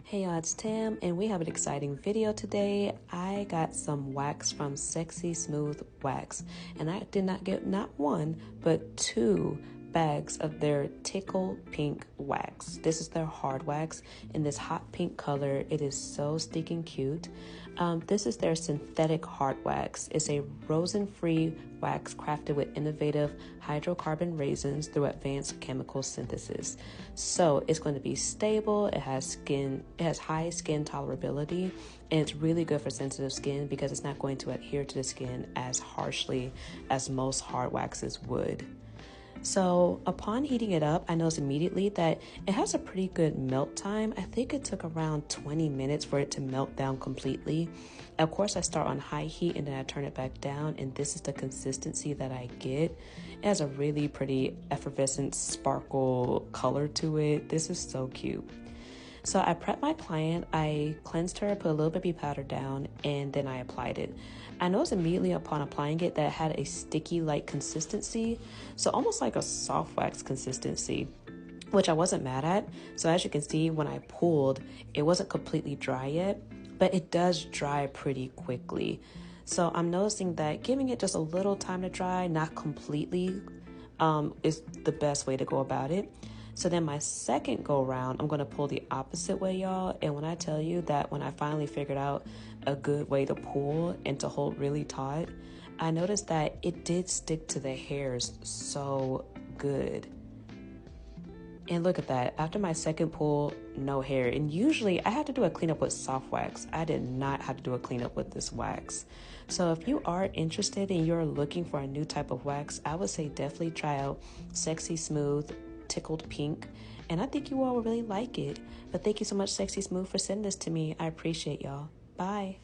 Hey y'all, it's Tam and we have an exciting video today. I got some wax from Sexy Smooth Wax and I did not get not one but two bags of their Tickled Pink Wax. This is their hard wax in this hot pink color. It is so stinking cute. This is their synthetic hard wax. It's a rosin-free wax crafted with innovative hydrocarbon resins through advanced chemical synthesis. So it's going to be stable. It has high skin tolerability, and it's really good for sensitive skin because it's not going to adhere to the skin as harshly as most hard waxes would. So upon heating it up, I noticed immediately that it has a pretty good melt time. I think it took around 20 minutes for it to melt down completely. Of course, I start on high heat and then I turn it back down, and this is the consistency that I get. It has a really pretty effervescent sparkle color to it. This is so cute. So I prepped my client, I cleansed her, put a little baby powder down, and then I applied it. I noticed immediately upon applying it that it had a sticky-like consistency, so almost like a soft wax consistency, which I wasn't mad at. So as you can see, when I pulled, it wasn't completely dry yet, but it does dry pretty quickly. So I'm noticing that giving it just a little time to dry, not completely, is the best way to go about it. So then my second go round, I'm going to pull the opposite way, y'all. And when I tell you that when I finally figured out a good way to pull and to hold really taut, I noticed that it did stick to the hairs so good. And look at that. After my second pull, no hair. And usually I had to do a cleanup with soft wax. I did not have to do a cleanup with this wax. So if you are interested and you're looking for a new type of wax, I would say definitely try out Sexy Smooth Tickled Pink, and I think you all will really like it. But thank you so much, Sexy Smooth, for sending this to me. I appreciate y'all. Bye.